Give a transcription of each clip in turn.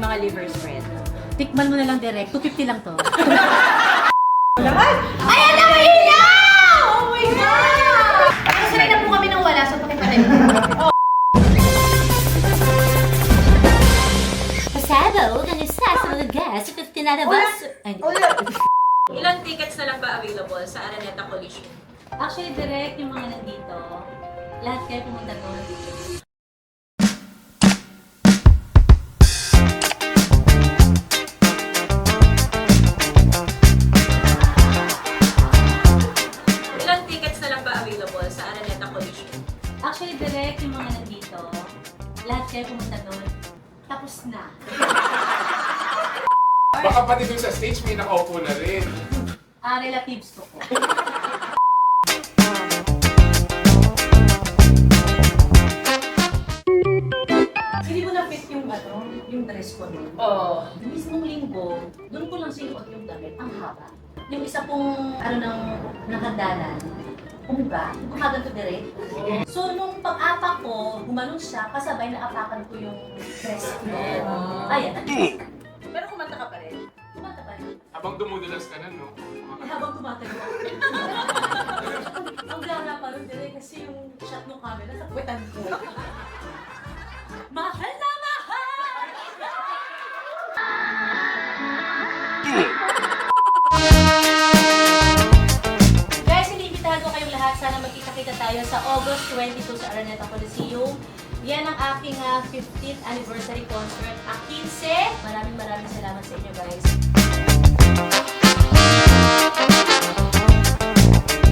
mga liver spread. Tikman mo na lang direct. 250 lang to. Ayan na, mahina! Oh my God! Sanay na po kami nang wala, so pakiparin. Pasado, kanisa sa mga gas, 50 na bus. Ilang tickets na lang ba available sa Araneta Collision? Actually, direct yung mga nandito. Lahat kayo pumunta doon dito. Ilang tickets na lang ba available sa Araneta Collision? Actually, direct yung mga nandito. Lahat kayo pumunta doon. Tapos na. Baka pati dun sa stage may nakaupo na rin. Relatives ko po. Hindi mo na fit yung dress ko nun. Oo. Mismong linggo, doon ko lang sinuot yung damit. Ang haba. Yung isa pong, nakadalan, umuga, kumagan to direct. So, nung pag-apak ko, gumanon siya, kasabay na apakan ko yung dress ko. Ayan. Pero kumanta ka pa rin. Kumanta pa rin. Habang dumudulas ka na, no? Habang tumatayo. Ang gana pa rin direct kasi yung shot ng camera sa puwetan ko. Mahal na mahal! Guys, iniimbitahan ko kayong lahat. Sana magkita-kita tayo sa August 22 sa Araneta Coliseum. Yan ang aking 15th anniversary concert. 15. Maraming salamat sa inyo, guys.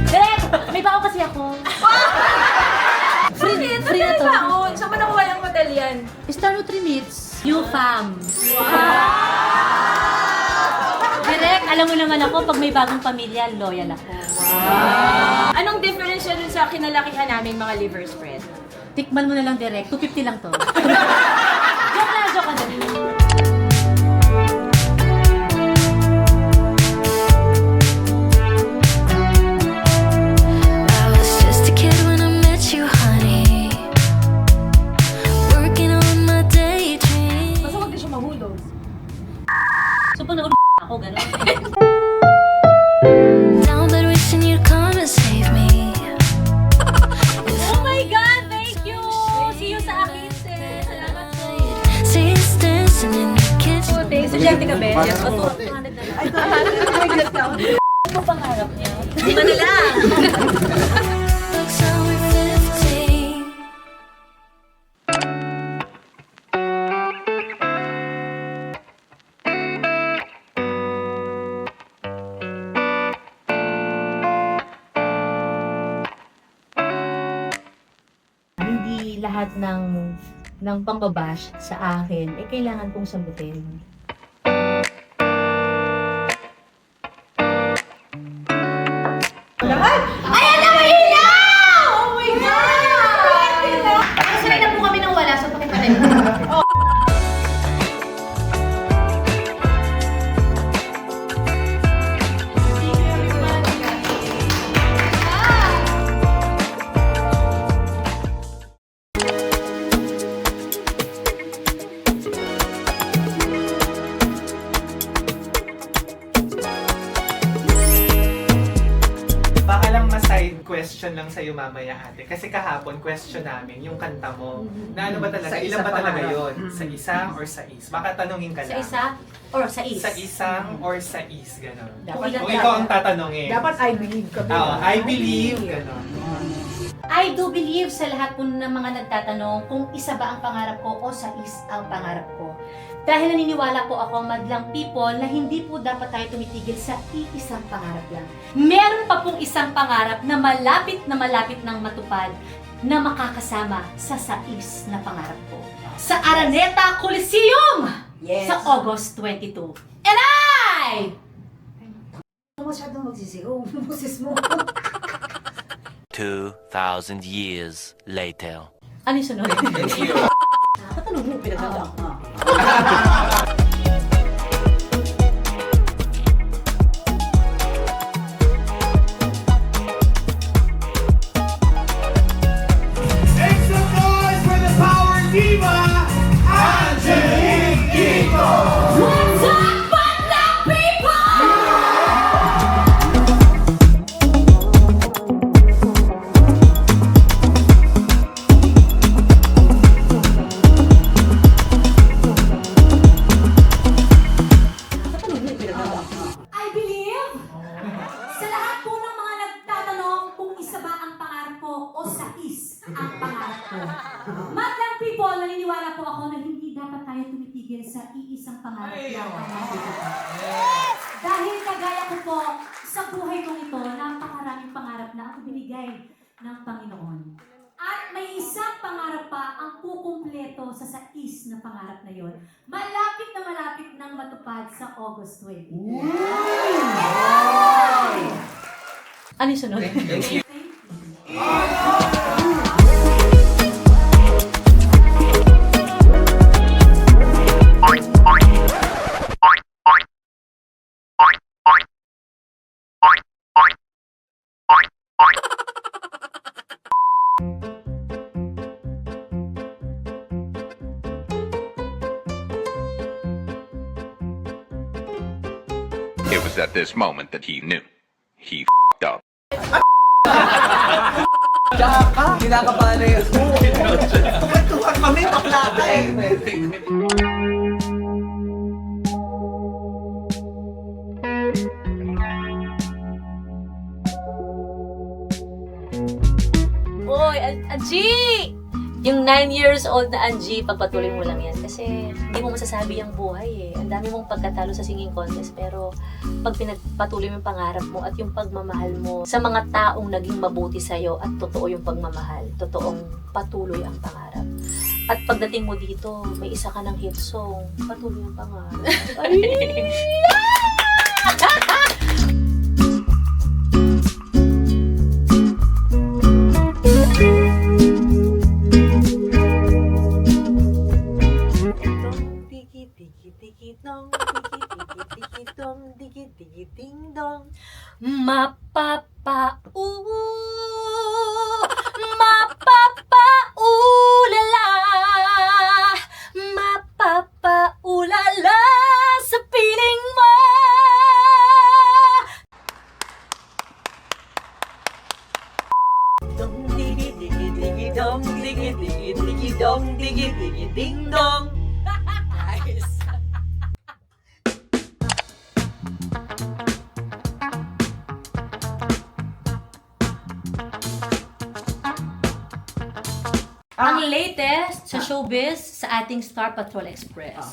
Direk! May baon kasi ako. Free na to. Saan ba nakuha yung hotel yan? Star Nutrimits. UFAM. Direk, alam mo naman ako, pag may bagong pamilya, loyal ako. Anong difference yan dun sa kinalakihan namin mga liver spread? Tikman mo na lang direct, 250 lang to. Joke lang. I was just a kid when I met you, honey. Working on my daydream. Basta huwag na siya mahulog. So pag ako, gano'n. Down bed wishing you'd come and save me. Oh my God, thank you! See you sa akin, sis. Salamat po. See us dancing in the kitchen. Estudyante ka, Ben? Yes, Ito, 200 na lang. Ano pangarap niya? Lima na lang! Looks like we're 15. Hindi lahat ng pangbabash sa akin, kailangan kong sagutin. Ayan na, mahina! Oh my God! Sanay na po kami nang wala, so pakiparin. Baka lang ma-side question lang sa'yo mamaya ate. Kasi kahapon question namin yung kanta mo. Na ano ba talaga? Sa Ilan isa ba talaga pangarap. yon? Sa isang or sa is? Baka tanungin ka Sa lang. isa or sa is? Sa isang or sa is, gano'n. Kung ilan Kung ikaw ang tatanungin. Dapat I believe ka. Oo, I believe, gano'n. I do believe sa lahat po ng mga nagtatanong kung isa ba ang pangarap ko o sa is ang pangarap ko. Dahil naniniwala po ako, madlang people, na hindi po dapat tayo tumitigil sa iisang pangarap lang. Meron pa pong isang pangarap na malapit ng matupad na makakasama sa sais na pangarap ko. Sa Araneta Coliseum! Yes. Sa August 22. And I! Masyadong magsisigaw. Boses mo. 2,000 years later. Ano yung sunod? Thank you. Katanong mo, pinagdadaan ka. Make some noise for the power diva, Angelique Kiko! ko. Madlang people, naniniwala po ako na hindi dapat tayo tumitigil sa iisang pangarap Dahil kagaya ko po, sa buhay kong ito, napakaraming pangarap na ako binigay ng Panginoon. At may isang pangarap pa ang kukumpleto sa sais na pangarap na yon. Malapit nang matupad sa August 20. Ano yung sunod? Thank you. It was at this moment that he knew. He f***ed up. Kinakabahan na yun. Tuwan kami, bakla ka eh. Oy, Angie! Yung 9 years old na Angie, pagpatuloy mo lang yan. Kasi hindi mo masasabi ang buhay eh. Ang dami mong pagkatalo sa singing contest. Pero pag pinagpatuloy mo yung pangarap mo at yung pagmamahal mo sa mga taong naging mabuti sa'yo at totoo yung pagmamahal, totoong patuloy ang pangarap. At pagdating mo dito, may isa ka ng hit song, patuloy ang pangarap. Ay! Mapapaulala sa piling mo. Dong digi digi digi dong digi digi digi dong digi digi ding dong. Nice. Ang latest sa showbiz sa ating Star Patrol Express.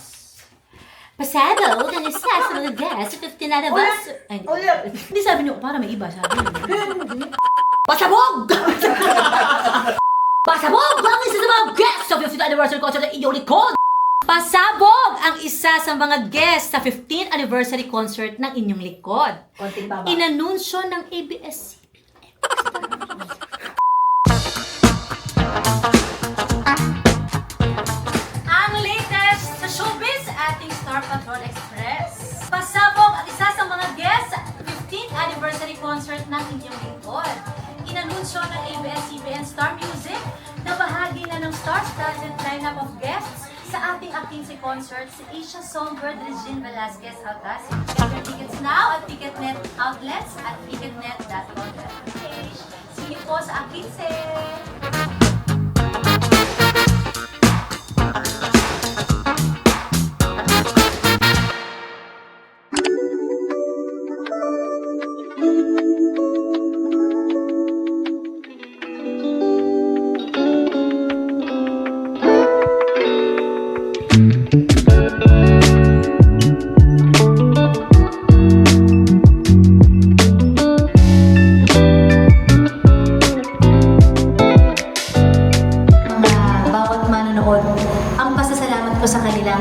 Pasado, kan isa sa mga guests, 15 na bus. Hindi sabi niyo, para may iba, sabi niyo. Pasabog! Pasabog! Ang isa sa mga guests sa 15th anniversary concert ng inyong likod! Pasabog ang isa sa mga guests sa 15th anniversary concert ng inyong likod. Konting baba. Inanunsyo ng ABS-CBN. Ang latest sa showbiz sa ating Star Patrol Express. Pasabog ang isa sa mga guests sa 15th anniversary concert ng inyong lingkod. Inanunsyo ng ABS-CBN Star Music na bahagi na ng star-studded lineup of guests sa ating Akinse concert si Asia Songbird Regine Velasquez Alcacid. Get your tickets now at Ticketnet outlets at ticketnet.com.ph. See you po sa Akinse!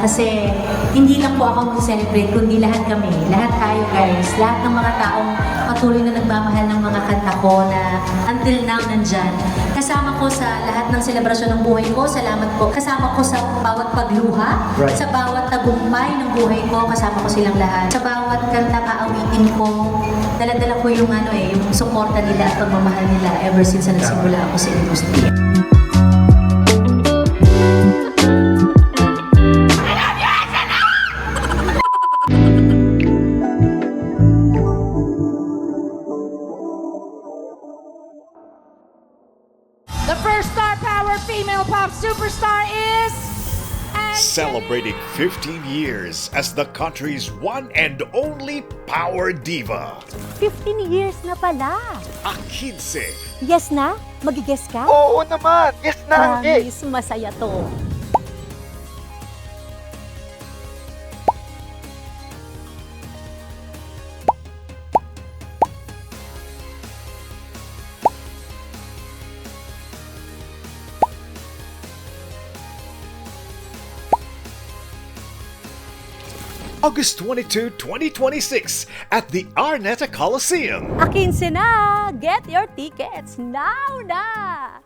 Kasi hindi lang po ako mag-celebrate, kundi lahat kami. Lahat tayo guys. Lahat ng mga taong patuloy na nagmamahal ng mga kanta ko na until now nandyan. Kasama ko sa lahat ng selebrasyon ng buhay ko. Salamat po. Kasama ko sa bawat pagluha. Right. Sa bawat tagumpay ng buhay ko. Kasama ko silang lahat. Sa bawat kanta aawitin ko. Dala-dala ko yung yung suporta nila at pagmamahal nila ever since na nagsimula ako sa industriya. The first Star Power female pop superstar is... Celebrating 15 years as the country's one and only power diva. 15 years na pala. Akinse, Yes na? Magigess ka? Oo naman! Yes na, Angie! Promise, masaya to. August 22, 2026 at the Arnetta Coliseum. Akin na! Get your tickets now na!